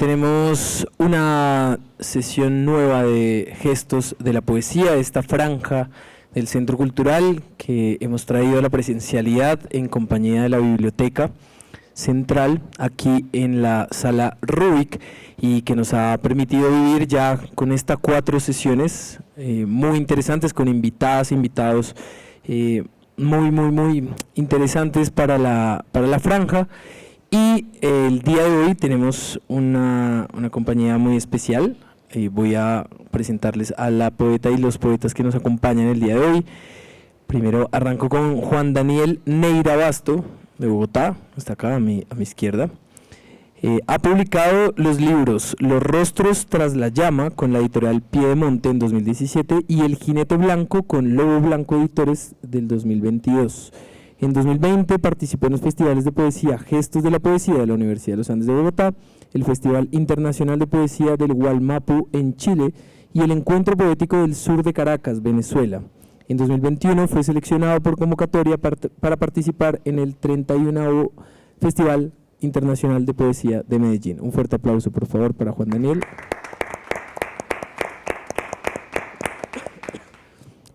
Tenemos una sesión nueva de gestos de la poesía, esta franja del Centro Cultural que hemos traído a la presencialidad en compañía de la Biblioteca Central aquí en la Sala Rubik y que nos ha permitido vivir ya con estas 4 sesiones muy interesantes con invitados muy interesantes para la franja. Y el día de hoy tenemos una compañía muy especial. Voy a presentarles a la poeta y los poetas que nos acompañan el día de hoy. Primero arranco con Juan Daniel Neira Basto, de Bogotá, está acá a mi izquierda. Ha publicado los libros Los rostros tras la llama con la editorial Piedemonte en 2017 y El jinete blanco con Lobo Blanco Editores del 2022. En 2020 participó en los festivales de poesía Gestos de la Poesía de la Universidad de los Andes de Bogotá, el Festival Internacional de Poesía del Gualmapu en Chile y el Encuentro Poético del Sur de Caracas, Venezuela. En 2021 fue seleccionado por convocatoria para participar en el 31º Festival Internacional de Poesía de Medellín. Un fuerte aplauso, por favor, para Juan Daniel.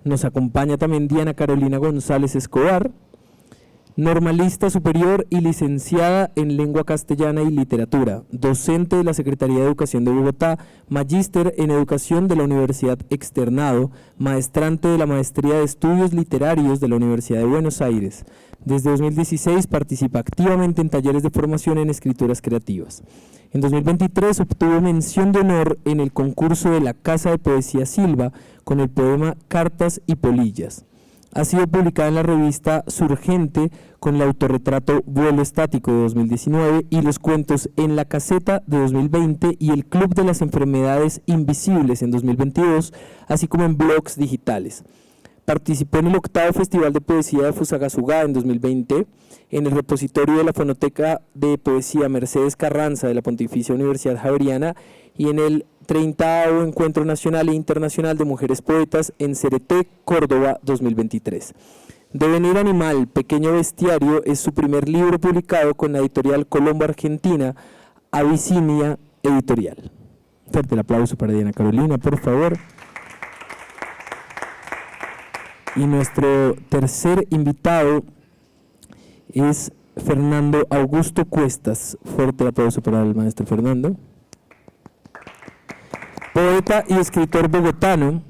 Nos acompaña también Diana Carolina González Escobar, normalista superior y licenciada en Lengua Castellana y Literatura, docente de la Secretaría de Educación de Bogotá, magíster en Educación de la Universidad Externado, maestrante de la Maestría de Estudios Literarios de la Universidad de Buenos Aires. Desde 2016 participa activamente en talleres de formación en escrituras creativas. En 2023 obtuvo mención de honor en el concurso de la Casa de Poesía Silva con el poema Cartas y Polillas. Ha sido publicada en la revista Surgente con el autorretrato Vuelo Estático de 2019 y los cuentos En la Caseta de 2020 y El Club de las Enfermedades Invisibles en 2022, así como en blogs digitales. Participó en el 8º Festival de Poesía de Fusagasugá en 2020, en el repositorio de la Fonoteca de Poesía Mercedes Carranza de la Pontificia Universidad Javeriana y en el 30º Encuentro Nacional e Internacional de Mujeres Poetas en Cereté, Córdoba, 2023. Devenir Animal, Pequeño Bestiario es su primer libro publicado con la editorial Colombo Argentina, Abisinia Editorial. Fuerte el aplauso para Diana Carolina, por favor. Y nuestro tercer invitado es Fernando Augusto Cuestas. Fuerte el aplauso para el maestro Fernando. Poeta y escritor bogotano,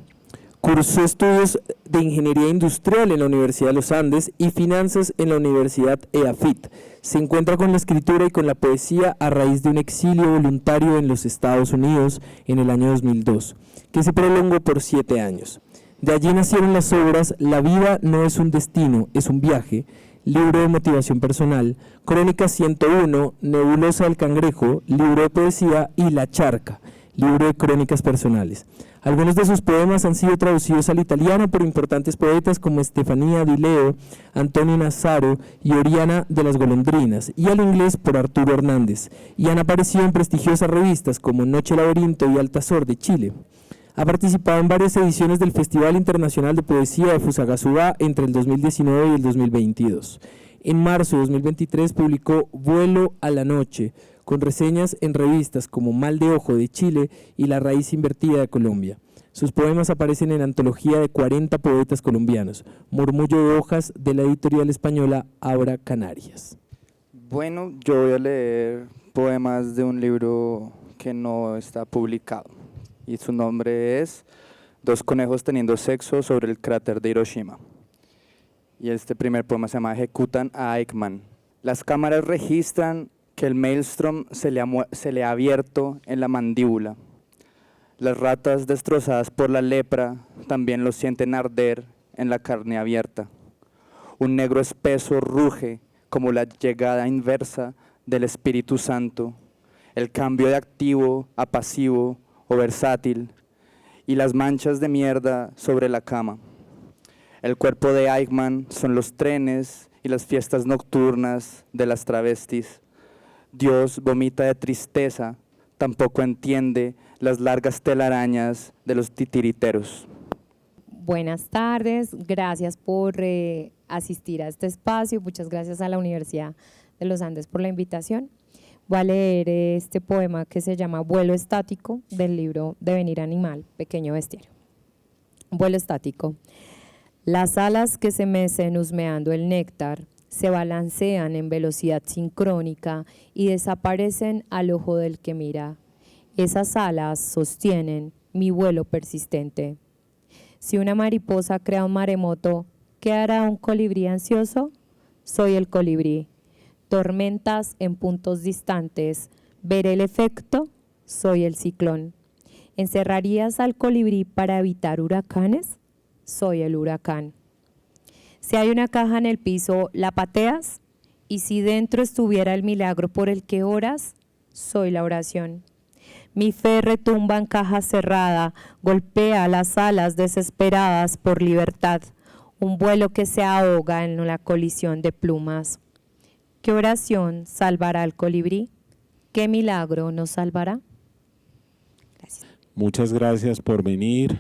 cursó estudios de Ingeniería Industrial en la Universidad de los Andes y Finanzas en la Universidad EAFIT. Se encuentra con la escritura y con la poesía a raíz de un exilio voluntario en los Estados Unidos en el año 2002, que se prolongó por 7 años. De allí nacieron las obras La vida no es un destino, es un viaje, libro de motivación personal, Crónica 101, Nebulosa del Cangrejo, libro de poesía y La Charca, libro de crónicas personales. Algunos de sus poemas han sido traducidos al italiano por importantes poetas como Estefanía Di Leo, Antonio Nazaro y Oriana de las Golondrinas, y al inglés por Arturo Hernández, y han aparecido en prestigiosas revistas como Noche Laberinto y Altazor de Chile. Ha participado en varias ediciones del Festival Internacional de Poesía de Fusagasugá entre el 2019 y el 2022. En marzo de 2023 publicó Vuelo a la Noche, con reseñas en revistas como Mal de Ojo de Chile y La Raíz Invertida de Colombia. Sus poemas aparecen en antología de 40 poetas colombianos, Murmullo de Hojas de la editorial española Abra Canarias. Bueno, yo voy a leer poemas de un libro que no está publicado y su nombre es Dos conejos teniendo sexo sobre el cráter de Hiroshima. Y este primer poema se llama Ejecutan a Eichmann. Las cámaras registran que el maelstrom se le ha abierto en la mandíbula. Las ratas destrozadas por la lepra también lo sienten arder en la carne abierta. Un negro espeso ruge como la llegada inversa del Espíritu Santo, el cambio de activo a pasivo o versátil, y las manchas de mierda sobre la cama. El cuerpo de Eichmann son los trenes y las fiestas nocturnas de las travestis. Dios vomita de tristeza, tampoco entiende las largas telarañas de los titiriteros. Buenas tardes, gracias por asistir a este espacio, muchas gracias a la Universidad de los Andes por la invitación. Voy a leer este poema que se llama Vuelo estático del libro Devenir animal, pequeño bestiario. Vuelo estático. Las alas que se mecen husmeando el néctar se balancean en velocidad sincrónica y desaparecen al ojo del que mira. Esas alas sostienen mi vuelo persistente. Si una mariposa crea un maremoto, ¿qué hará un colibrí ansioso? Soy el colibrí. Tormentas en puntos distantes, veré el efecto, soy el ciclón. ¿Encerrarías al colibrí para evitar huracanes? Soy el huracán. Si hay una caja en el piso, ¿la pateas? Y si dentro estuviera el milagro por el que oras, soy la oración. Mi fe retumba en caja cerrada, golpea las alas desesperadas por libertad, un vuelo que se ahoga en la colisión de plumas. ¿Qué oración salvará al colibrí? ¿Qué milagro nos salvará? Gracias. Muchas gracias por venir.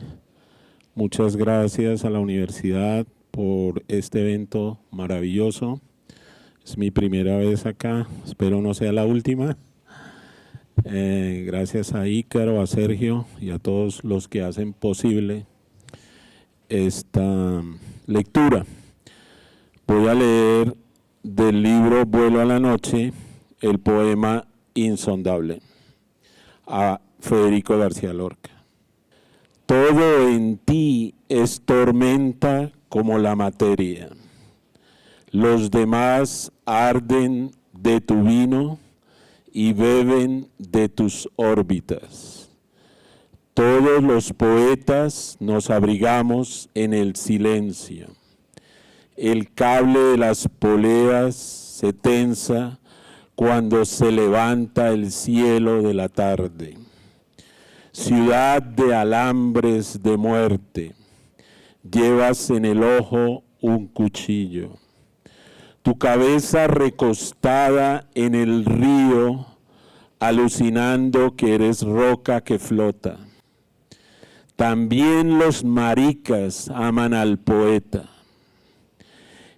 Muchas gracias a la universidad por este evento maravilloso. Es mi primera vez acá, espero no sea la última. Gracias a Ícaro, a Sergio y a todos los que hacen posible esta lectura. Voy a leer del libro Vuelo a la noche el poema Insondable, a Federico García Lorca. Todo en ti es tormenta como la materia. Los demás arden de tu vino y beben de tus órbitas. Todos los poetas nos abrigamos en el silencio. El cable de las poleas se tensa cuando se levanta el cielo de la tarde. Ciudad de alambres de muerte, llevas en el ojo un cuchillo. Tu cabeza recostada en el río, alucinando que eres roca que flota. También los maricas aman al poeta.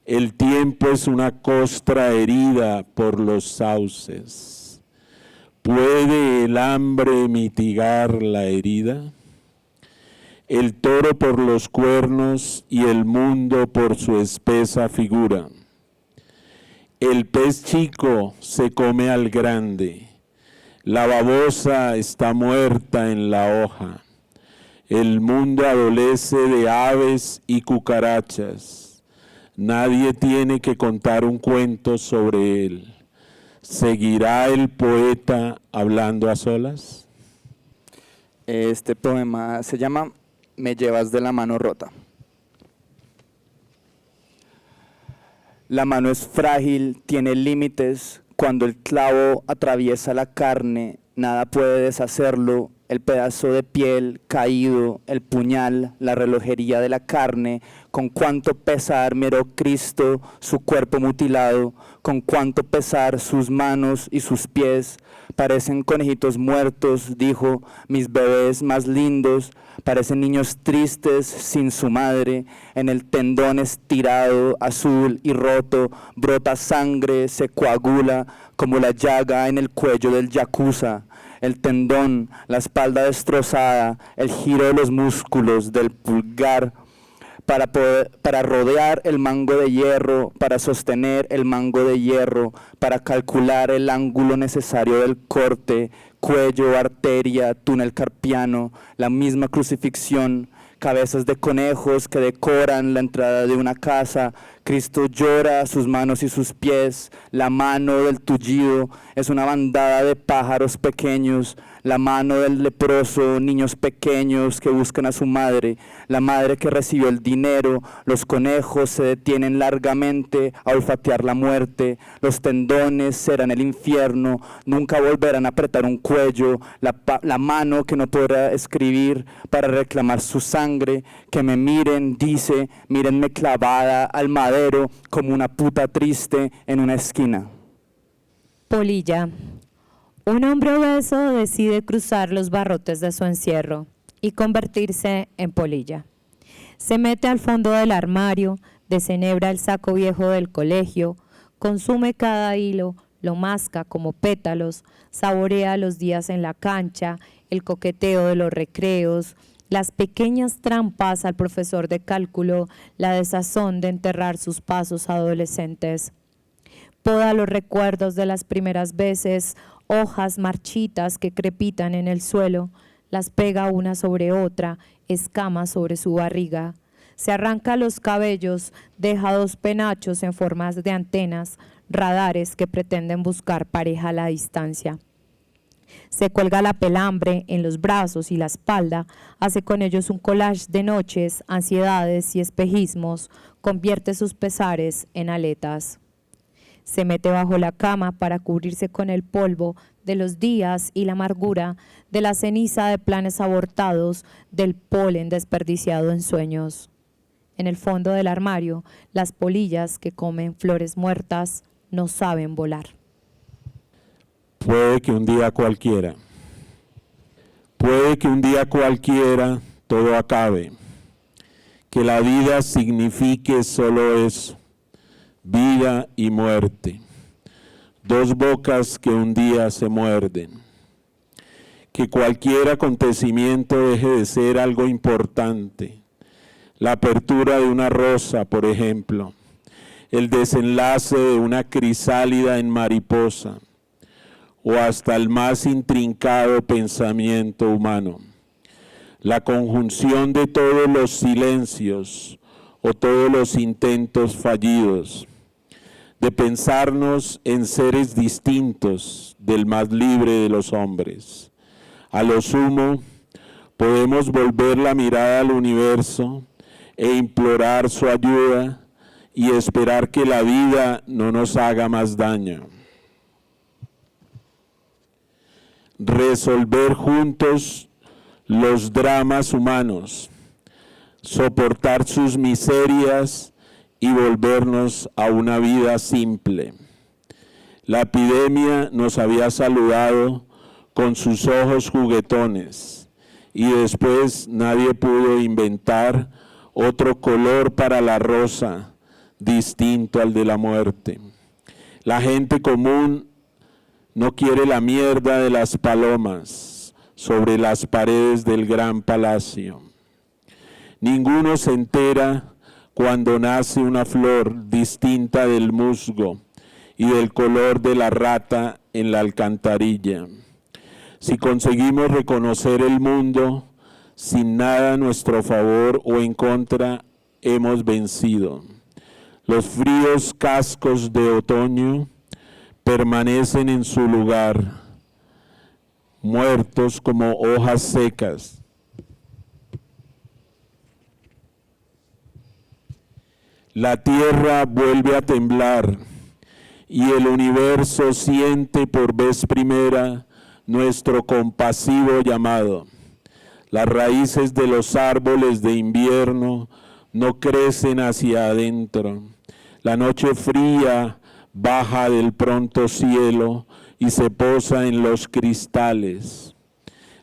El tiempo es una costra herida por los sauces. ¿Puede el hambre mitigar la herida? El toro por los cuernos y el mundo por su espesa figura. El pez chico se come al grande. La babosa está muerta en la hoja. El mundo adolece de aves y cucarachas. Nadie tiene que contar un cuento sobre él. ¿Seguirá el poeta hablando a solas? Este poema se llama Me llevas de la mano rota. La mano es frágil, tiene límites. Cuando el clavo atraviesa la carne, nada puede deshacerlo. El pedazo de piel caído, el puñal, la relojería de la carne, con cuánto pesar miró Cristo su cuerpo mutilado, con cuánto pesar sus manos y sus pies, parecen conejitos muertos, dijo, mis bebés más lindos, parecen niños tristes sin su madre, en el tendón estirado, azul y roto, brota sangre, se coagula como la llaga en el cuello del yakuza. El tendón, la espalda destrozada, el giro de los músculos del pulgar para rodear el mango de hierro, para sostener el mango de hierro, para calcular el ángulo necesario del corte, cuello, arteria, túnel carpiano, la misma crucifixión, cabezas de conejos que decoran la entrada de una casa. Cristo llora sus manos y sus pies, la mano del tullido es una bandada de pájaros pequeños, la mano del leproso, niños pequeños que buscan a su madre, la madre que recibió el dinero, los conejos se detienen largamente a olfatear la muerte, los tendones serán el infierno, nunca volverán a apretar un cuello, la mano que no podrá escribir para reclamar su sangre, que me miren, dice, mírenme clavada al madero como una puta triste en una esquina. Polilla. Un hombre obeso decide cruzar los barrotes de su encierro y convertirse en polilla. Se mete al fondo del armario, desenhebra el saco viejo del colegio, consume cada hilo, lo masca como pétalos, saborea los días en la cancha, el coqueteo de los recreos, las pequeñas trampas al profesor de cálculo, la desazón de enterrar sus pasos adolescentes. Poda los recuerdos de las primeras veces, hojas marchitas que crepitan en el suelo, las pega una sobre otra, escamas sobre su barriga. Se arranca los cabellos, deja 2 penachos en formas de antenas, radares que pretenden buscar pareja a la distancia. Se cuelga la pelambre en los brazos y la espalda, hace con ellos un collage de noches, ansiedades y espejismos, convierte sus pesares en aletas. Se mete bajo la cama para cubrirse con el polvo de los días y la amargura de la ceniza de planes abortados, del polen desperdiciado en sueños. En el fondo del armario, las polillas que comen flores muertas no saben volar. Puede que un día cualquiera todo acabe, que la vida signifique solo eso, vida y muerte, 2 bocas que un día se muerden, que cualquier acontecimiento deje de ser algo importante, la apertura de una rosa, por ejemplo, el desenlace de una crisálida en mariposa, o hasta el más intrincado pensamiento humano, la conjunción de todos los silencios o todos los intentos fallidos, de pensarnos en seres distintos del más libre de los hombres. A lo sumo, podemos volver la mirada al universo e implorar su ayuda y esperar que la vida no nos haga más daño. Resolver juntos los dramas humanos, soportar sus miserias y volvernos a una vida simple. La epidemia nos había saludado con sus ojos juguetones y después nadie pudo inventar otro color para la rosa distinto al de la muerte. La gente común no quiere la mierda de las palomas sobre las paredes del gran palacio. Ninguno se entera cuando nace una flor distinta del musgo y del color de la rata en la alcantarilla. Si conseguimos reconocer el mundo sin nada a nuestro favor o en contra, hemos vencido. Los fríos cascos de otoño permanecen en su lugar, muertos como hojas secas. La tierra vuelve a temblar y el universo siente por vez primera nuestro compasivo llamado. Las raíces de los árboles de invierno no crecen hacia adentro. La noche fría baja del pronto cielo y se posa en los cristales.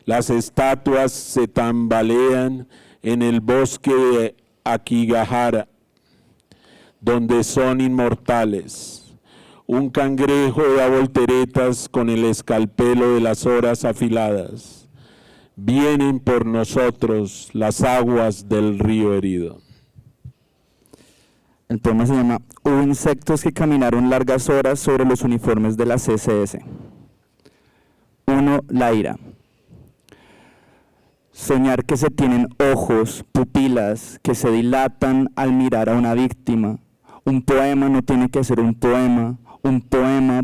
Las estatuas se tambalean en el bosque de Akigahara, donde son inmortales. Un cangrejo da volteretas con el escalpelo de las horas afiladas. Vienen por nosotros las aguas del río herido. El poema se llama Hubo insectos que caminaron largas horas sobre los uniformes de la CSS. 1. La ira. Soñar que se tienen ojos, pupilas, que se dilatan al mirar a una víctima. Un poema no tiene que ser un poema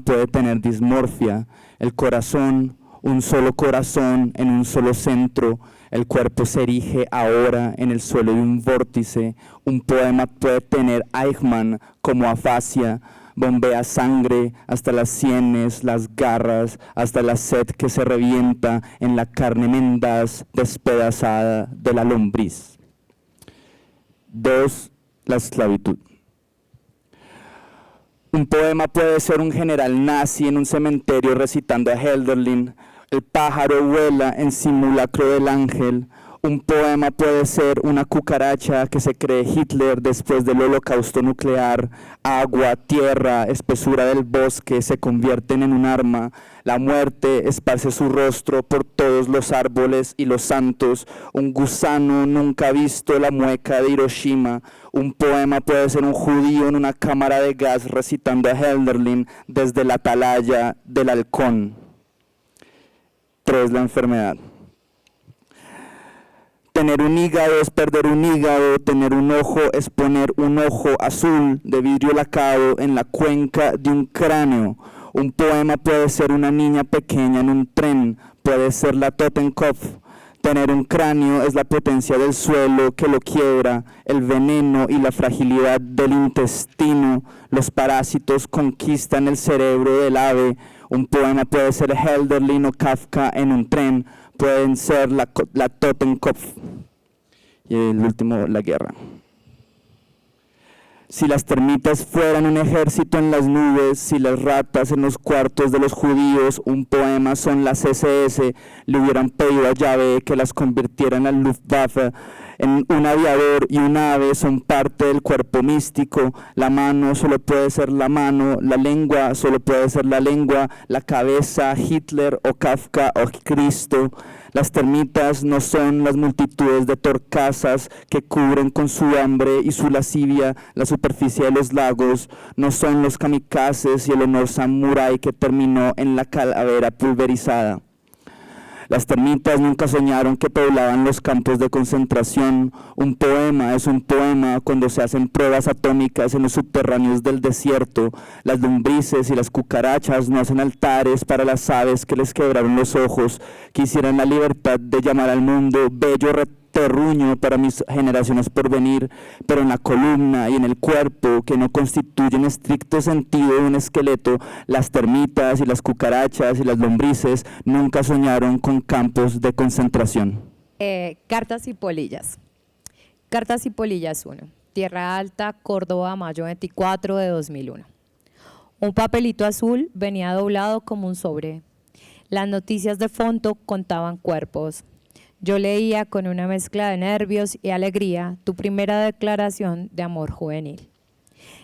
puede tener dismorfia, el corazón, un solo corazón en un solo centro, el cuerpo se erige ahora en el suelo de un vórtice, un poema puede tener Eichmann como afasia, bombea sangre hasta las sienes, las garras, hasta la sed que se revienta en la carne mendaz despedazada de la lombriz. 2. La esclavitud. Un poema puede ser un general nazi en un cementerio recitando a Hölderlin, el pájaro vuela en simulacro del ángel, Un poema puede ser una cucaracha que se cree Hitler después del holocausto nuclear. Agua, tierra, espesura del bosque se convierten en un arma. La muerte esparce su rostro por todos los árboles y los santos. Un gusano nunca visto la mueca de Hiroshima. Un poema puede ser un judío en una cámara de gas recitando a Hölderlin desde la atalaya del halcón. 3. La enfermedad. Tener un hígado es perder un hígado, tener un ojo es poner un ojo azul de vidrio lacado en la cuenca de un cráneo. Un poema puede ser una niña pequeña en un tren, puede ser la Totenkopf. Tener un cráneo es la potencia del suelo que lo quiebra, el veneno y la fragilidad del intestino. Los parásitos conquistan el cerebro del ave. Un poema puede ser Hölderlin o Kafka en un tren, pueden ser la Totenkopf. Y el último, la guerra. Si las termitas fueran un ejército en las nubes, si las ratas en los cuartos de los judíos, un poema son las SS, le hubieran pedido a Yahvé que las convirtiera en la Luftwaffe. En un aviador y un ave son parte del cuerpo místico. La mano solo puede ser la mano, la lengua solo puede ser la lengua, la cabeza, Hitler o Kafka o Cristo. Las termitas no son las multitudes de torcasas que cubren con su hambre y su lascivia la superficie de los lagos, no son los kamikazes y el honor samurái que terminó en la calavera pulverizada. Las termitas nunca soñaron que poblaban los campos de concentración. Un poema es un poema cuando se hacen pruebas atómicas en los subterráneos del desierto. Las lombrices y las cucarachas no hacen altares para las aves que les quebraron los ojos. Quisieran la libertad de llamar al mundo bello terruño para mis generaciones por venir, pero en la columna y en el cuerpo, que no constituyen estricto sentido un esqueleto, las termitas y las cucarachas y las lombrices nunca soñaron con campos de concentración. Cartas y polillas. Cartas y polillas 1. Tierra Alta, Córdoba, mayo 24 de 2001. Un papelito azul venía doblado como un sobre. Las noticias de fondo contaban cuerpos. Yo leía con una mezcla de nervios y alegría tu primera declaración de amor juvenil.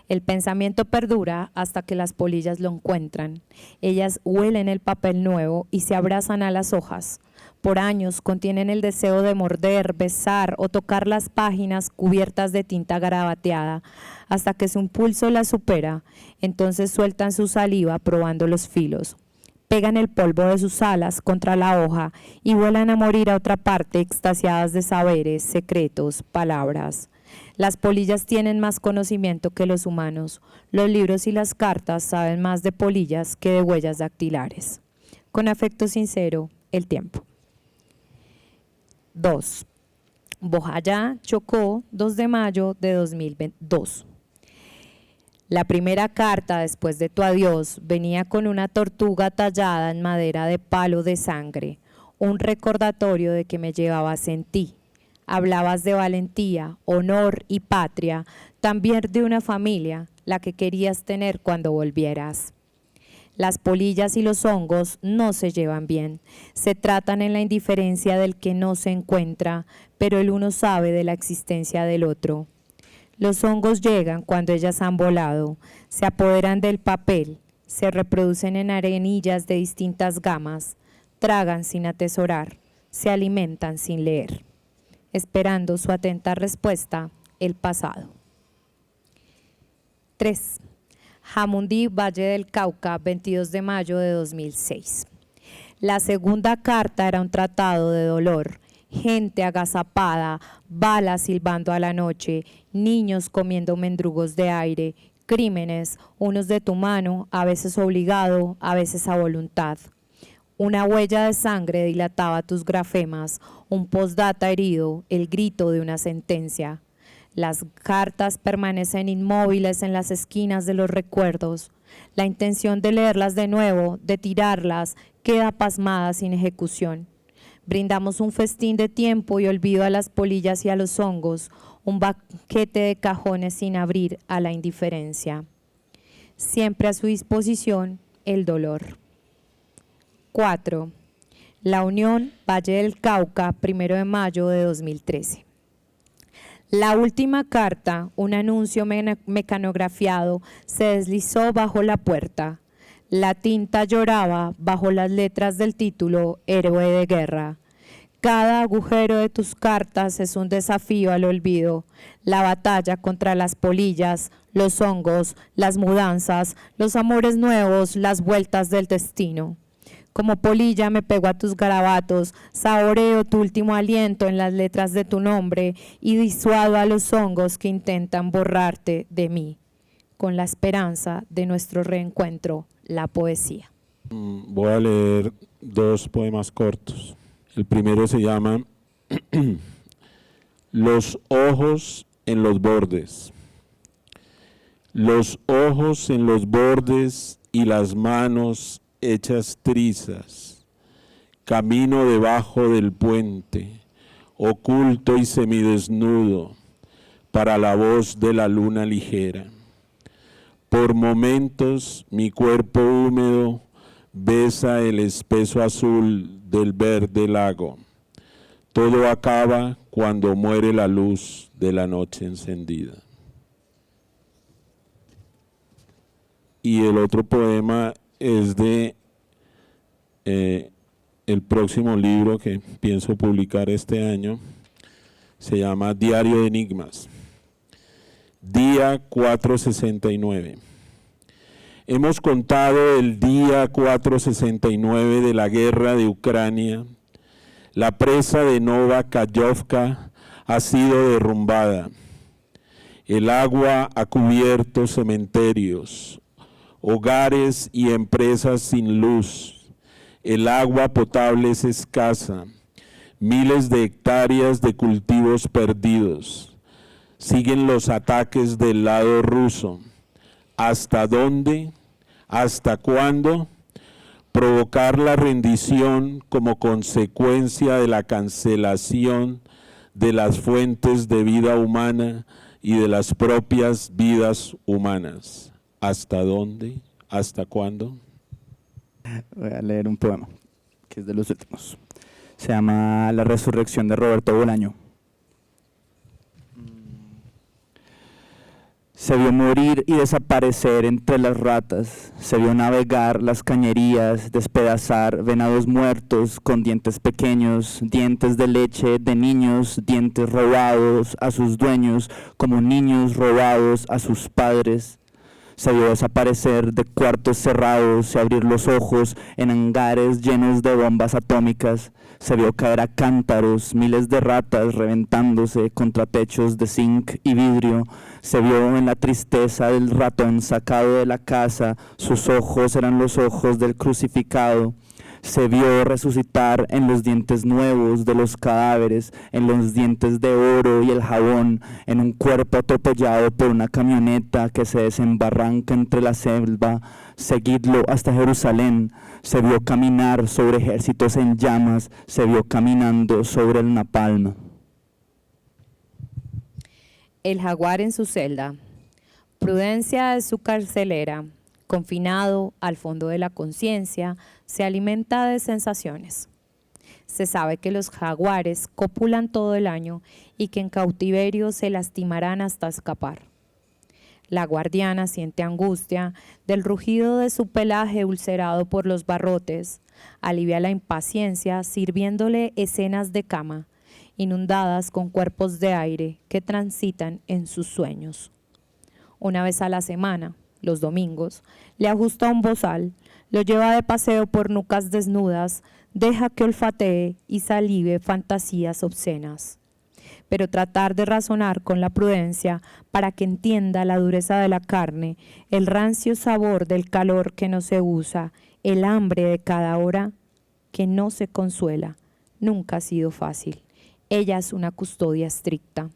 El pensamiento perdura hasta que las polillas lo encuentran. Ellas huelen el papel nuevo y se abrazan a las hojas. Por años contienen el deseo de morder, besar o tocar las páginas cubiertas de tinta garabateada, hasta que su impulso las supera. Entonces sueltan su saliva probando los filos. Pegan el polvo de sus alas contra la hoja y vuelan a morir a otra parte extasiadas de saberes, secretos, palabras. Las polillas tienen más conocimiento que los humanos. Los libros y las cartas saben más de polillas que de huellas dactilares. Con afecto sincero, el tiempo. 2. Bojayá, Chocó, 2 de mayo de 2002. La primera carta después de tu adiós venía con una tortuga tallada en madera de palo de sangre, un recordatorio de que me llevabas en ti. Hablabas de valentía, honor y patria, también de una familia, la que querías tener cuando volvieras. Las polillas y los hongos no se llevan bien, se tratan en la indiferencia del que no se encuentra, pero el uno sabe de la existencia del otro. Los hongos llegan cuando ellas han volado, se apoderan del papel, se reproducen en arenillas de distintas gamas, tragan sin atesorar, se alimentan sin leer, esperando su atenta respuesta, el pasado. 3. Jamundí, Valle del Cauca, 22 de mayo de 2006. La segunda carta era un tratado de dolor. Gente agazapada, balas silbando a la noche, niños comiendo mendrugos de aire, crímenes, unos de tu mano, a veces obligado, a veces a voluntad. Una huella de sangre dilataba tus grafemas, un postdata herido, el grito de una sentencia. Las cartas permanecen inmóviles en las esquinas de los recuerdos. La intención de leerlas de nuevo, de tirarlas, queda pasmada sin ejecución. Brindamos un festín de tiempo y olvido a las polillas y a los hongos, un banquete de cajones sin abrir a la indiferencia. Siempre a su disposición el dolor. 4. La Unión, Valle del Cauca, 1 de mayo de 2013. La última carta, un anuncio mecanografiado, se deslizó bajo la puerta. La tinta lloraba bajo las letras del título Héroe de Guerra. Cada agujero de tus cartas es un desafío al olvido. La batalla contra las polillas, los hongos, las mudanzas, los amores nuevos, las vueltas del destino. Como polilla me pego a tus garabatos, saboreo tu último aliento en las letras de tu nombre y disuado a los hongos que intentan borrarte de mí, con la esperanza de nuestro reencuentro, la poesía. Voy a leer 2 poemas cortos. El primero se llama Los ojos en los bordes. Los ojos en los bordes y las manos hechas trizas, camino debajo del puente, oculto y semidesnudo, para la voz de la luna ligera. Por momentos mi cuerpo húmedo besa el espeso azul del verde lago. Todo acaba cuando muere la luz de la noche encendida. Y el otro poema es de el próximo libro que pienso publicar este año. Se llama Diario de Enigmas. Día 469. Hemos contado el día 469 de la guerra de Ucrania. La presa de Novakayovka ha sido derrumbada. El agua ha cubierto cementerios, hogares y empresas sin luz. El agua potable es escasa. Miles de hectáreas de cultivos perdidos. Siguen los ataques del lado ruso. ¿Hasta dónde? ¿Hasta cuándo? Provocar la rendición como consecuencia de la cancelación de las fuentes de vida humana y de las propias vidas humanas. ¿Hasta dónde? ¿Hasta cuándo? Voy a leer un poema, que es de los últimos. Se llama La resurrección de Roberto Bolaño. Se vio morir y desaparecer entre las ratas, se vio navegar las cañerías, despedazar venados muertos con dientes pequeños, dientes de leche de niños, dientes robados a sus dueños como niños robados a sus padres. Se vio desaparecer de cuartos cerrados y abrir los ojos en hangares llenos de bombas atómicas. Se vio caer a cántaros, miles de ratas reventándose contra techos de zinc y vidrio. Se vio en la tristeza del ratón sacado de la casa, sus ojos eran los ojos del crucificado. Se vio resucitar en los dientes nuevos de los cadáveres, en los dientes de oro y el jabón, en un cuerpo atropellado por una camioneta que se desembarranca entre la selva. Seguidlo hasta Jerusalén. Se vio caminar sobre ejércitos en llamas, se vio caminando sobre el napalm. El jaguar en su celda. Prudencia es su carcelera. Confinado al fondo de la conciencia, se alimenta de sensaciones. Se sabe que los jaguares copulan todo el año y que en cautiverio se lastimarán hasta escapar. La guardiana siente angustia del rugido de su pelaje ulcerado por los barrotes, alivia la impaciencia sirviéndole escenas de cama, inundadas con cuerpos de aire que transitan en sus sueños. Una vez a la semana, los domingos, le ajusta un bozal, lo lleva de paseo por nucas desnudas, deja que olfatee y salive fantasías obscenas. Pero tratar de razonar con la prudencia para que entienda la dureza de la carne, el rancio sabor del calor que no se usa, el hambre de cada hora que no se consuela, nunca ha sido fácil. Ella es una custodia estricta.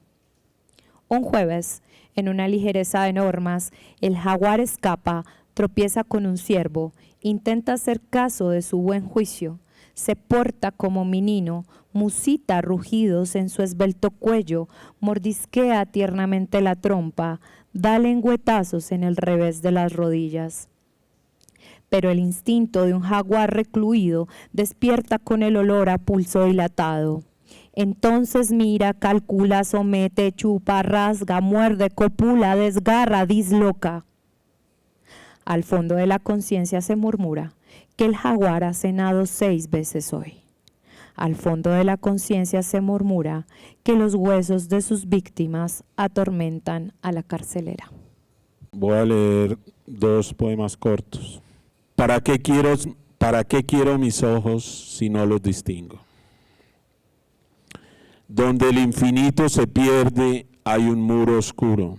Un jueves, en una ligereza de normas, el jaguar escapa, tropieza con un ciervo, intenta hacer caso de su buen juicio, se porta como menino, musita rugidos en su esbelto cuello, mordisquea tiernamente la trompa, da lengüetazos en el revés de las rodillas. pero el instinto de un jaguar recluido despierta con el olor a pulso dilatado. Entonces mira, calcula, somete, chupa, rasga, muerde, copula, desgarra, disloca. Al fondo de la conciencia se murmura que el jaguar ha cenado 6 veces hoy. Al fondo de la conciencia se murmura que los huesos de sus víctimas atormentan a la carcelera. Voy a leer 2 poemas cortos. ¿Para qué quiero mis ojos si no los distingo? Donde el infinito se pierde hay un muro oscuro.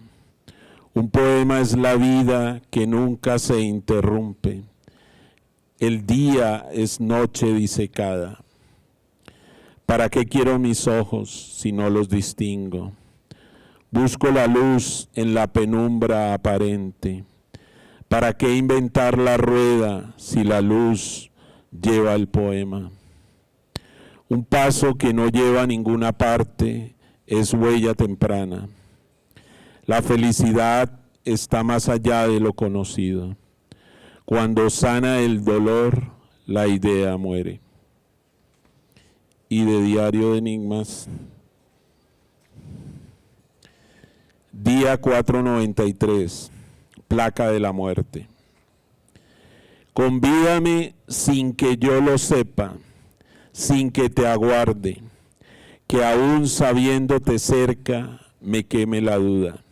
Un poema es la vida que nunca se interrumpe. El día es noche disecada. ¿Para qué quiero mis ojos si no los distingo? Busco la luz en la penumbra aparente. ¿Para qué inventar la rueda si la luz lleva el poema? Un paso que no lleva a ninguna parte es huella temprana. La felicidad está más allá de lo conocido. Cuando sana el dolor, la idea muere. Y de Diario de Enigmas, día 493, placa de la muerte. Convídame sin que yo lo sepa, sin que te aguarde, que aún sabiéndote cerca me queme la duda.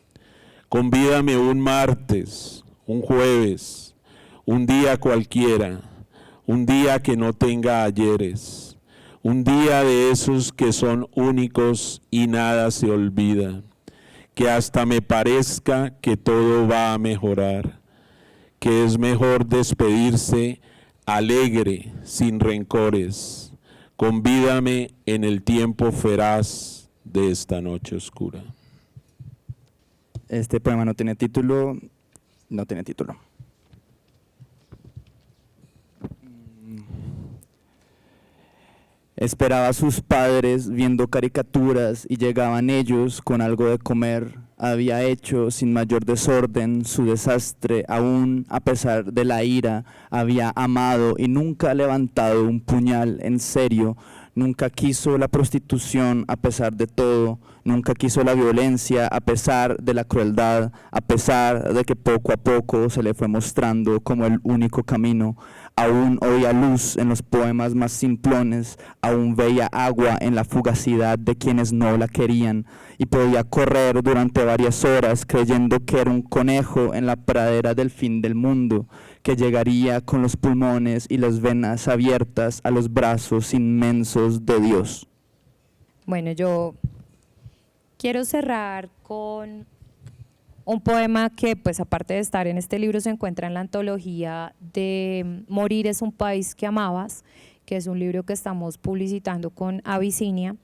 Convídame un martes, un jueves, un día cualquiera, un día que no tenga ayeres, un día de esos que son únicos y nada se olvida, que hasta me parezca que todo va a mejorar, que es mejor despedirse alegre, sin rencores. Convídame en el tiempo feraz de esta noche oscura. Este poema no tiene título. No tiene título. Esperaba a sus padres viendo caricaturas y llegaban ellos con algo de comer. Había hecho sin mayor desorden su desastre, aún a pesar de la ira. Había amado y nunca levantado un puñal en serio. Nunca quiso la prostitución a pesar de todo. Nunca quiso la violencia a pesar de la crueldad, a pesar de que poco a poco se le fue mostrando como el único camino. Aún oía luz en los poemas más simplones, aún veía agua en la fugacidad de quienes no la querían, y podía correr durante varias horas creyendo que era un conejo en la pradera del fin del mundo, que llegaría con los pulmones y las venas abiertas a los brazos inmensos de Dios. Bueno, yo quiero cerrar con un poema que, pues, aparte de estar en este libro, se encuentra en la antología de Morir es un país que amabas, que es un libro que estamos publicitando con Abisinia.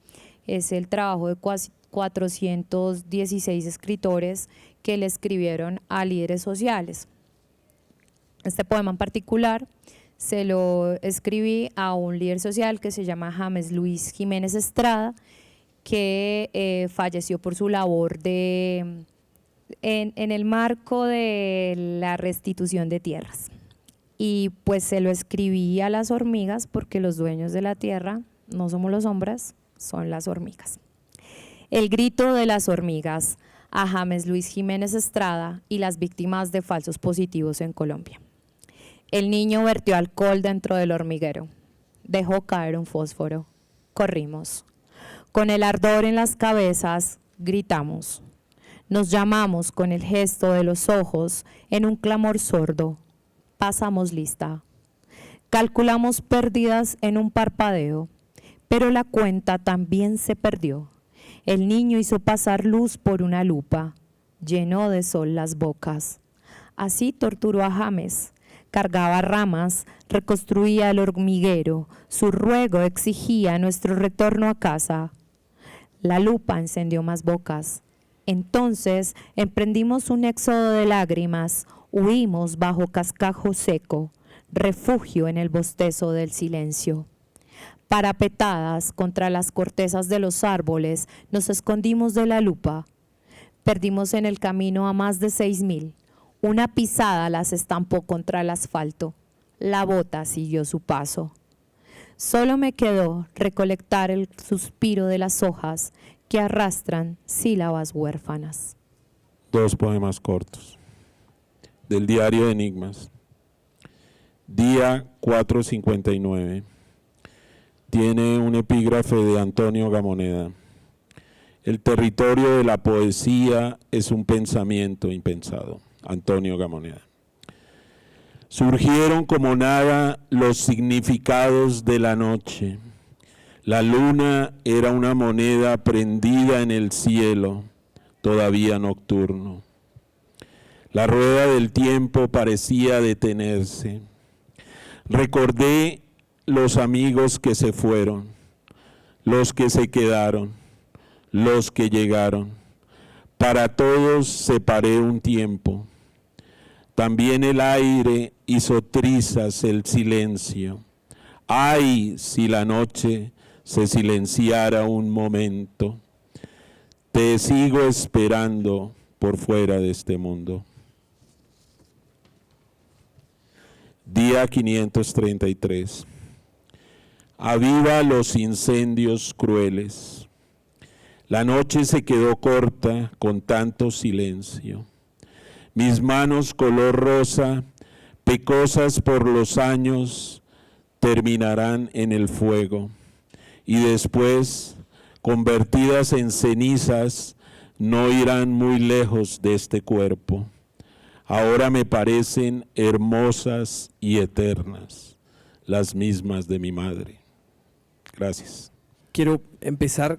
Es el trabajo de 416 escritores que le escribieron a líderes sociales. Este poema en particular se lo escribí a un líder social que se llama James Luis Jiménez Estrada, que falleció por su labor en el marco de la restitución de tierras. Y pues se lo escribí a las hormigas porque los dueños de la tierra no somos los hombres, son las hormigas. El grito de las hormigas a James Luis Jiménez Estrada y las víctimas de falsos positivos en Colombia. El niño vertió alcohol dentro del hormiguero, dejó caer un fósforo, corrimos. Con el ardor en las cabezas, gritamos. Nos llamamos con el gesto de los ojos en un clamor sordo. Pasamos lista. Calculamos pérdidas en un parpadeo, pero la cuenta también se perdió. El niño hizo pasar luz por una lupa, llenó de sol las bocas. Así torturó a James. Cargaba ramas, reconstruía el hormiguero, su ruego exigía nuestro retorno a casa. La lupa encendió más bocas. Entonces emprendimos un éxodo de lágrimas, huimos bajo cascajo seco, refugio en el bostezo del silencio. Parapetadas contra las cortezas de los árboles, nos escondimos de la lupa. Perdimos en el camino a más de 6.000. Una pisada las estampó contra el asfalto. La bota siguió su paso. Solo me quedó recolectar el suspiro de las hojas que arrastran sílabas huérfanas. 2 poemas cortos del diario de Enigmas. Día 459. Tiene un epígrafe de Antonio Gamoneda. El territorio de la poesía es un pensamiento impensado. Antonio Gamoneda. Surgieron como nada los significados de la noche. La luna era una moneda prendida en el cielo, todavía nocturno. La rueda del tiempo parecía detenerse. Recordé los amigos que se fueron, los que se quedaron, los que llegaron. Para todos separé un tiempo. También el aire hizo trizas el silencio. ¡Ay, si la noche se silenciara un momento! Te sigo esperando por fuera de este mundo. Día 533. Aviva los incendios crueles. La noche se quedó corta con tanto silencio. Mis manos color rosa, pecosas por los años, terminarán en el fuego. Y después, convertidas en cenizas, no irán muy lejos de este cuerpo. Ahora me parecen hermosas y eternas, las mismas de mi madre. Gracias. Quiero empezar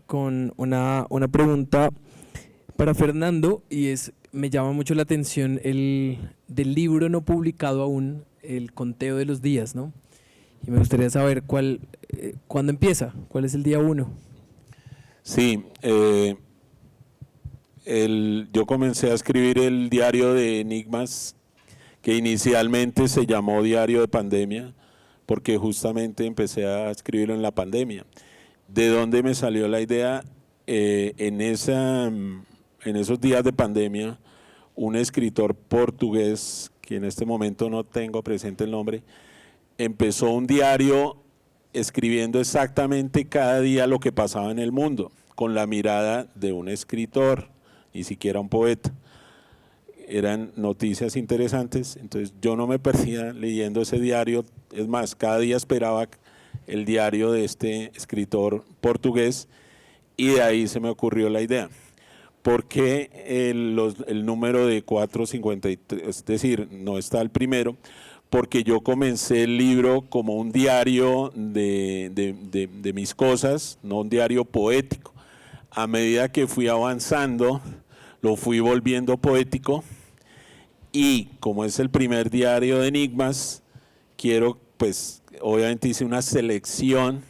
con una pregunta para Fernando, y me llama mucho la atención del libro no publicado aún, el conteo de los días, ¿no? Y me gustaría saber cuándo empieza, cuál es el día 1. Sí, yo comencé a escribir el diario de Enigmas, que inicialmente se llamó Diario de Pandemia, porque justamente empecé a escribirlo en la pandemia. ¿De dónde me salió la idea? En esos días de pandemia, un escritor portugués, que en este momento no tengo presente el nombre, empezó un diario escribiendo exactamente cada día lo que pasaba en el mundo, con la mirada de un escritor, ni siquiera un poeta. Eran noticias interesantes, entonces yo no me perdía leyendo ese diario. Es más, cada día esperaba el diario de este escritor portugués, y de ahí se me ocurrió la idea. ¿Por qué el número de 453? Es decir, no está el primero, porque yo comencé el libro como un diario de mis cosas, no un diario poético. A medida que fui avanzando, lo fui volviendo poético, y como es el primer diario de Enigmas, quiero, pues, obviamente hice una selección,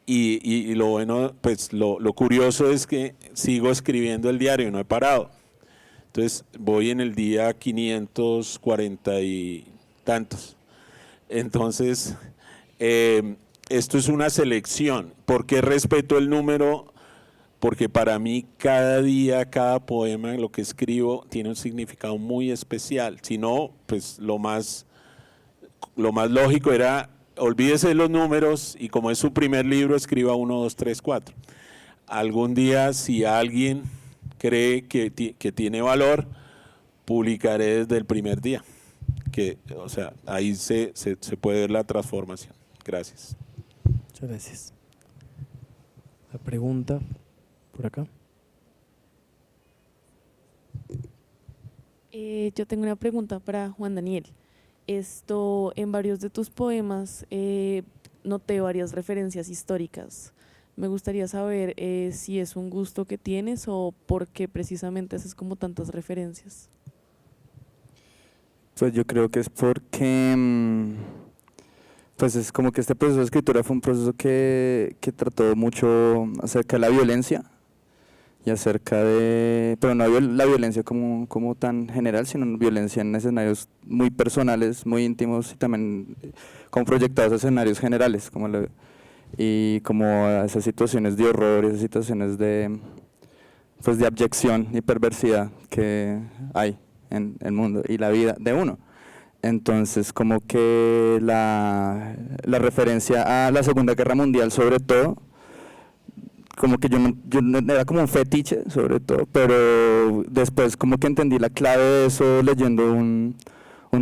y lo bueno, pues lo curioso es que sigo escribiendo el diario, no he parado. Entonces voy en el día 540 y tantos. Entonces, esto es una selección. ¿Por qué respeto el número? Porque para mí cada día, cada poema, lo que escribo, tiene un significado muy especial. Si no, pues lo más lógico era, olvídese de los números, y como es su primer libro, escriba 1, 2, 3, 4. Algún día, si alguien cree que tiene valor, publicaré desde el primer día. O sea, ahí se puede ver la transformación. Gracias. Muchas gracias. La pregunta por acá. Yo tengo una pregunta para Juan Daniel. En varios de tus poemas noté varias referencias históricas. Me gustaría saber si es un gusto que tienes o por qué precisamente haces como tantas referencias. Pues yo creo que es porque pues es como que este proceso de escritura fue un proceso que trató mucho acerca de la violencia y acerca de, pero no la violencia como tan general, sino violencia en escenarios muy personales, muy íntimos, y también como proyectados a escenarios generales, y como a esas situaciones de horror, esas situaciones de abyección y perversidad que hay en el mundo y la vida de uno. Entonces, como que la referencia a la Segunda Guerra Mundial, sobre todo, como que yo era como un fetiche, sobre todo, pero después como que entendí la clave de eso leyendo un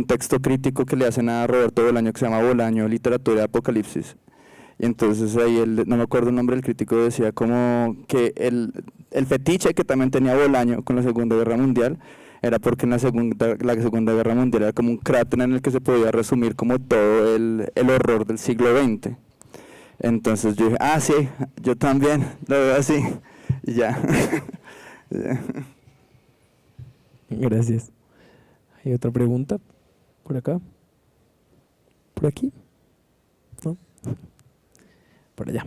texto crítico que le hacen a Roberto Bolaño que se llama Bolaño, Literatura de Apocalipsis. Y entonces ahí, no me acuerdo el nombre del crítico, decía como que el fetiche que también tenía Bolaño con la Segunda Guerra Mundial era porque en la Segunda Guerra Mundial era como un cráter en el que se podía resumir como todo el horror del siglo XX. Entonces yo dije, sí, yo también lo veo así, y ya. Gracias. ¿Hay otra pregunta? ¿Por acá? ¿Por aquí? ¿No? Por allá.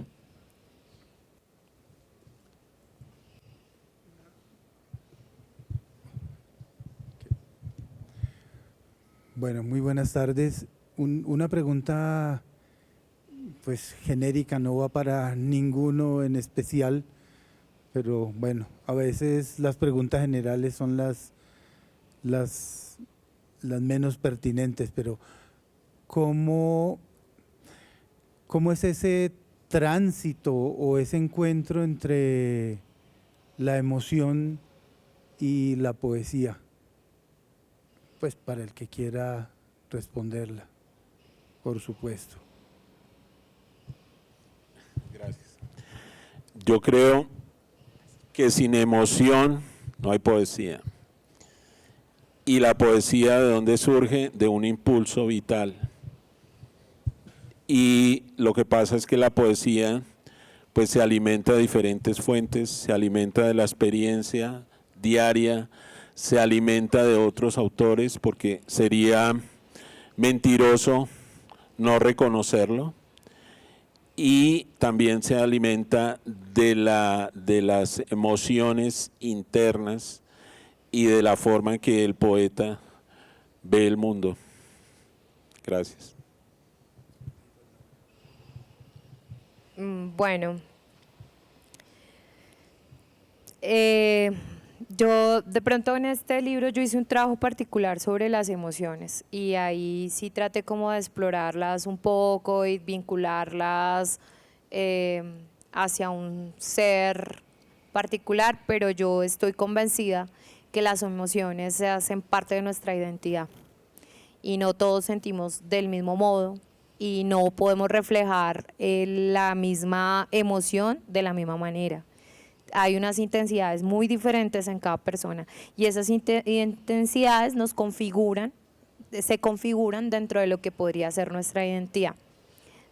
Bueno, muy buenas tardes. Una pregunta pues genérica, no va para ninguno en especial, pero bueno, a veces las preguntas generales son las menos pertinentes, pero ¿cómo es ese tránsito o ese encuentro entre la emoción y la poesía? Pues para el que quiera responderla, por supuesto. Gracias. Yo creo que sin emoción no hay poesía. ¿Y la poesía de dónde surge? De un impulso vital. Y lo que pasa es que la poesía pues se alimenta de diferentes fuentes, se alimenta de la experiencia diaria, se alimenta de otros autores, porque sería mentiroso no reconocerlo, y también se alimenta de las emociones internas y de la forma en que el poeta ve el mundo. Gracias. Bueno, yo de pronto en este libro yo hice un trabajo particular sobre las emociones y ahí sí traté como de explorarlas un poco y vincularlas hacia un ser particular, pero yo estoy convencida que las emociones se hacen parte de nuestra identidad y no todos sentimos del mismo modo y no podemos reflejar la misma emoción de la misma manera. Hay unas intensidades muy diferentes en cada persona y esas intensidades se configuran dentro de lo que podría ser nuestra identidad.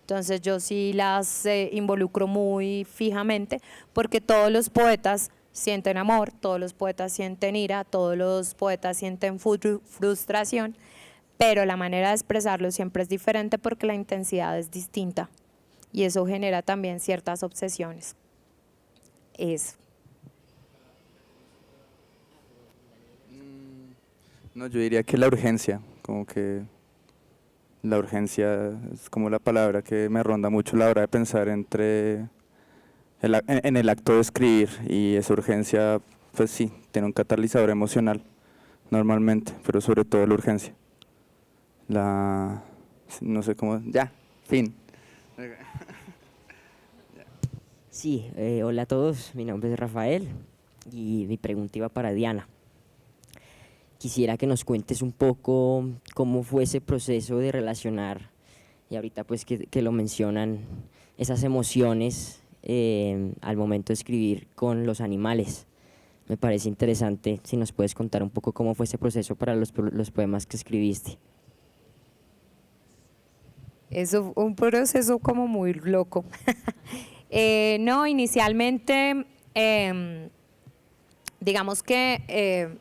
Entonces yo sí las involucro muy fijamente porque todos los poetas sienten amor, todos los poetas sienten ira, todos los poetas sienten frustración, pero la manera de expresarlo siempre es diferente porque la intensidad es distinta y eso genera también ciertas obsesiones. Eso. No, yo diría que la urgencia, como que la urgencia es como la palabra que me ronda mucho a la hora de pensar en el acto de escribir, y esa urgencia, pues sí, tiene un catalizador emocional normalmente, pero sobre todo la urgencia. No sé cómo, ya, fin. Sí, hola a todos, mi nombre es Rafael y mi pregunta iba para Diana. Quisiera que nos cuentes un poco cómo fue ese proceso de relacionar, y ahorita pues que lo mencionan, esas emociones al momento de escribir con los animales. Me parece interesante si nos puedes contar un poco cómo fue ese proceso para los poemas que escribiste. Eso fue un proceso como muy loco. No, inicialmente, digamos que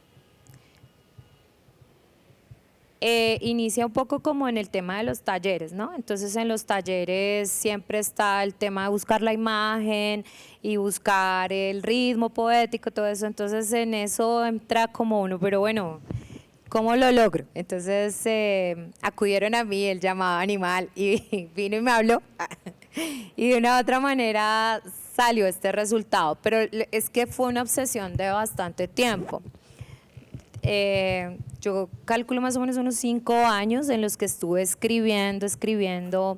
inicia un poco como en el tema de los talleres, ¿no? Entonces en los talleres siempre está el tema de buscar la imagen y buscar el ritmo poético, todo eso. Entonces en eso entra como uno, pero bueno, ¿cómo lo logro? Entonces acudieron a mí el llamado animal y vino y me habló y de una u otra manera salió este resultado, pero es que fue una obsesión de bastante tiempo. Yo calculo más o menos unos 5 años en los que estuve escribiendo,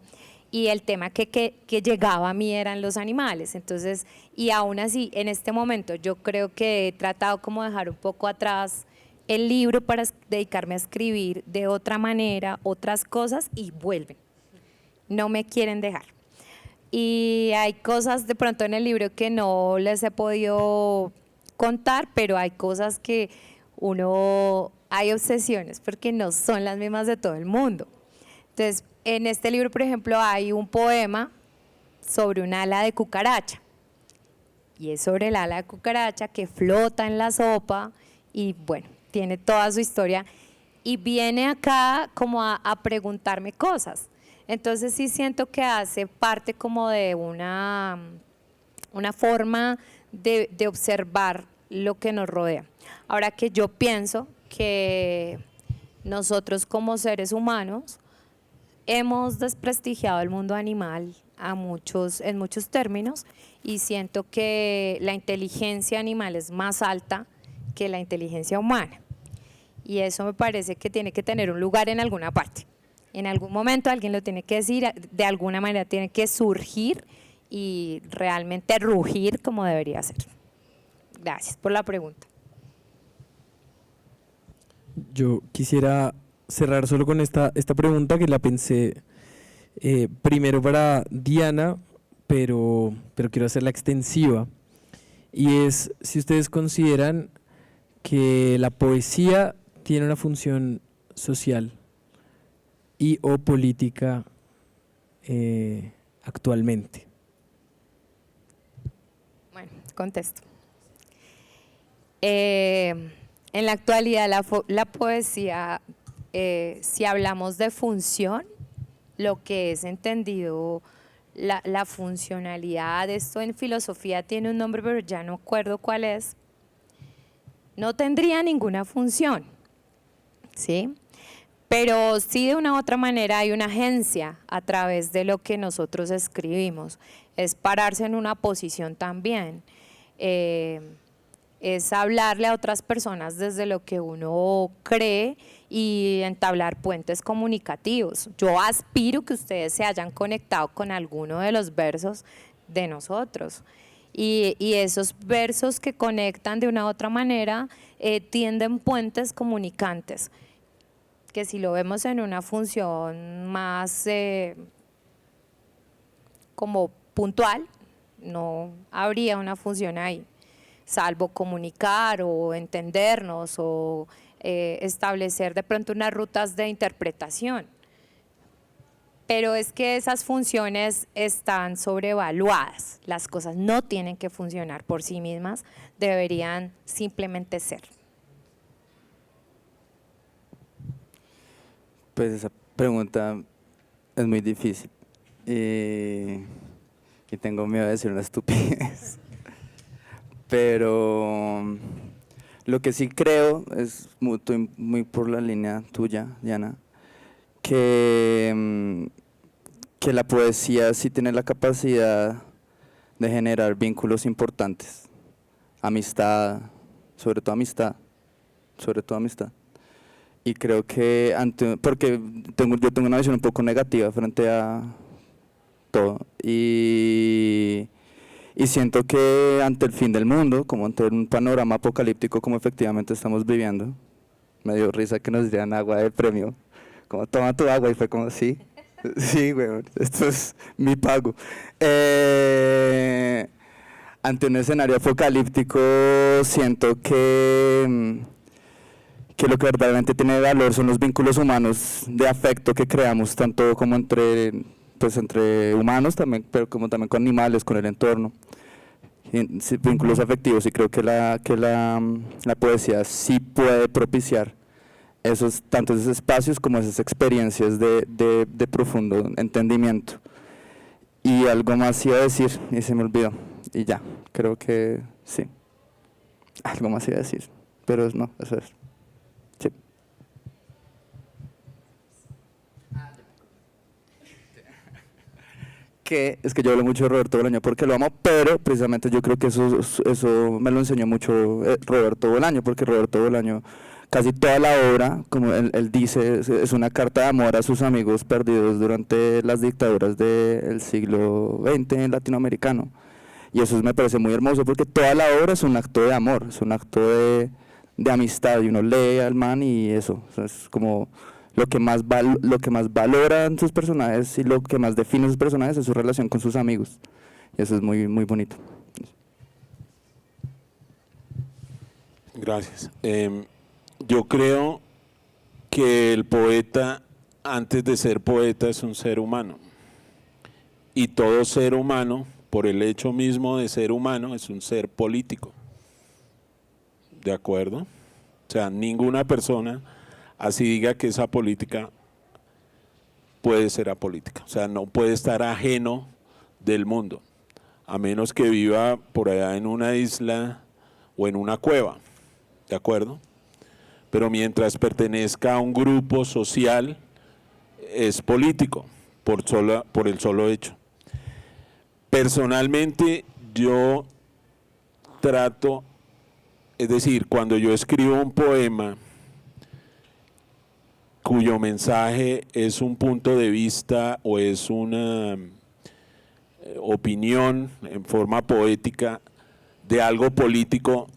y el tema que llegaba a mí eran los animales. Entonces, y aún así, en este momento yo creo que he tratado como de dejar un poco atrás el libro para dedicarme a escribir de otra manera, otras cosas, y vuelven. No me quieren dejar. Y hay cosas de pronto en el libro que no les he podido contar, pero hay cosas que hay obsesiones porque no son las mismas de todo el mundo. Entonces, en este libro, por ejemplo, hay un poema sobre un ala de cucaracha, y es sobre el ala de cucaracha que flota en la sopa, y bueno, tiene toda su historia, y viene acá como a preguntarme cosas. Entonces sí siento que hace parte como de una forma de observar lo que nos rodea. Ahora que yo pienso que nosotros como seres humanos hemos desprestigiado el mundo animal en muchos términos, y siento que la inteligencia animal es más alta que la inteligencia humana, y eso me parece que tiene que tener un lugar en alguna parte. En algún momento alguien lo tiene que decir, de alguna manera tiene que surgir y realmente rugir como debería ser. Gracias por la pregunta. Yo quisiera cerrar solo con esta pregunta, que la pensé primero para Diana, pero quiero hacerla extensiva, y es si ustedes consideran que la poesía tiene una función social y o política actualmente. Bueno, contesto. En la actualidad la poesía, si hablamos de función, lo que es entendido la funcionalidad, esto en filosofía tiene un nombre pero ya no acuerdo cuál es, no tendría ninguna función, ¿sí? Pero sí, de una u otra manera hay una agencia a través de lo que nosotros escribimos, es pararse en una posición también, es hablarle a otras personas desde lo que uno cree y entablar puentes comunicativos. Yo aspiro que ustedes se hayan conectado con alguno de los versos de nosotros, y esos versos que conectan de una u otra manera tienden puentes comunicantes, que si lo vemos en una función más como puntual, no habría una función ahí, salvo comunicar o entendernos o establecer de pronto unas rutas de interpretación. Pero es que esas funciones están sobrevaluadas, las cosas no tienen que funcionar por sí mismas, deberían simplemente ser. Pues esa pregunta es muy difícil y tengo miedo de decir una estupidez. Pero lo que sí creo es muy por la línea tuya, Diana, que la poesía sí tiene la capacidad de generar vínculos importantes, amistad, sobre todo amistad. Y creo que porque yo tengo una visión un poco negativa frente a todo, y siento que ante el fin del mundo, como ante un panorama apocalíptico como efectivamente estamos viviendo, me dio risa que nos dieran agua de premio, como toma tu agua, y fue como sí, güey, esto es mi pago. Ante un escenario apocalíptico siento que lo que verdaderamente tiene valor son los vínculos humanos de afecto que creamos, tanto como entre humanos también, pero como también con animales, con el entorno, vínculos afectivos, y creo que la poesía sí puede propiciar tanto esos espacios como esas experiencias de profundo entendimiento. Y algo más iba a decir y se me olvidó, y ya, creo que sí, algo más iba a decir, pero no, eso es. Sí. Que es que yo hablo mucho de Roberto Bolaño porque lo amo, pero precisamente yo creo que eso me lo enseñó mucho Roberto Bolaño, porque Roberto Bolaño casi toda la obra, como él dice, es una carta de amor a sus amigos perdidos durante las dictaduras del siglo XX latinoamericano. Y eso me parece muy hermoso porque toda la obra es un acto de amor, es un acto de amistad, y uno lee al man y eso, o sea, es como lo que más valoran sus personajes y lo que más define sus personajes es su relación con sus amigos. Y eso es muy, muy bonito. Gracias. Yo creo que el poeta, antes de ser poeta, es un ser humano. Y todo ser humano, por el hecho mismo de ser humano, es un ser político. ¿De acuerdo? O sea, ninguna persona, así diga que esa política, puede ser apolítica. O sea, no puede estar ajeno del mundo, a menos que viva por allá en una isla o en una cueva. ¿De acuerdo? Pero mientras pertenezca a un grupo social, es político, por el solo hecho. Personalmente, yo trato, es decir, cuando yo escribo un poema cuyo mensaje es un punto de vista o es una opinión en forma poética de algo político,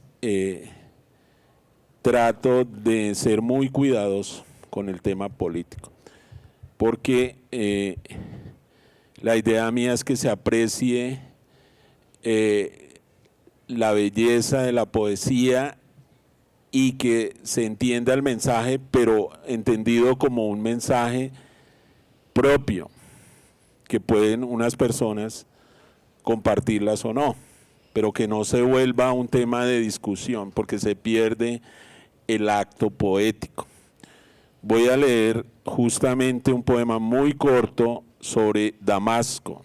trato de ser muy cuidadoso con el tema político, porque la idea mía es que se aprecie la belleza de la poesía y que se entienda el mensaje, pero entendido como un mensaje propio, que pueden unas personas compartirlas o no, pero que no se vuelva un tema de discusión, porque se pierde el acto poético. Voy a leer justamente un poema muy corto sobre Damasco.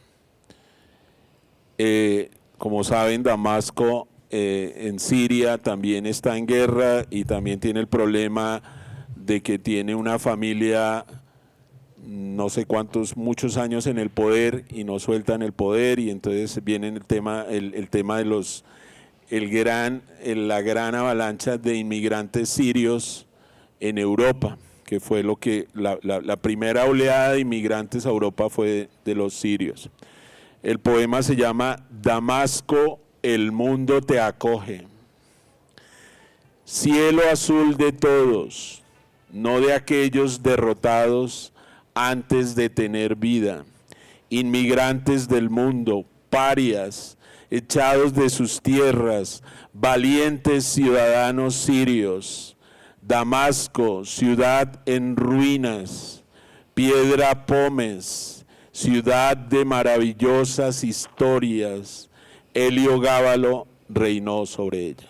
Como saben, Damasco en Siria también está en guerra y también tiene el problema de que tiene una familia, no sé cuántos, muchos años en el poder y no sueltan el poder, y entonces viene el tema de la gran avalancha de inmigrantes sirios en Europa, que fue lo que la primera oleada de inmigrantes a Europa fue de los sirios. El poema se llama Damasco, el mundo te acoge. Cielo azul de todos, no de aquellos derrotados antes de tener vida. Inmigrantes del mundo, parias, echados de sus tierras, valientes ciudadanos sirios. Damasco, ciudad en ruinas, piedra pómez, ciudad de maravillosas historias. Heliogábalo reinó sobre ella.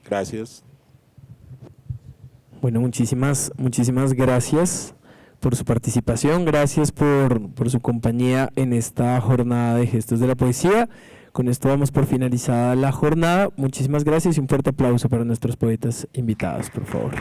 Gracias. Bueno, muchísimas gracias por su participación, gracias por su compañía en esta jornada de Gestos de la Poesía. Con esto damos por finalizada la jornada. Muchísimas gracias y un fuerte aplauso para nuestros poetas invitados, por favor.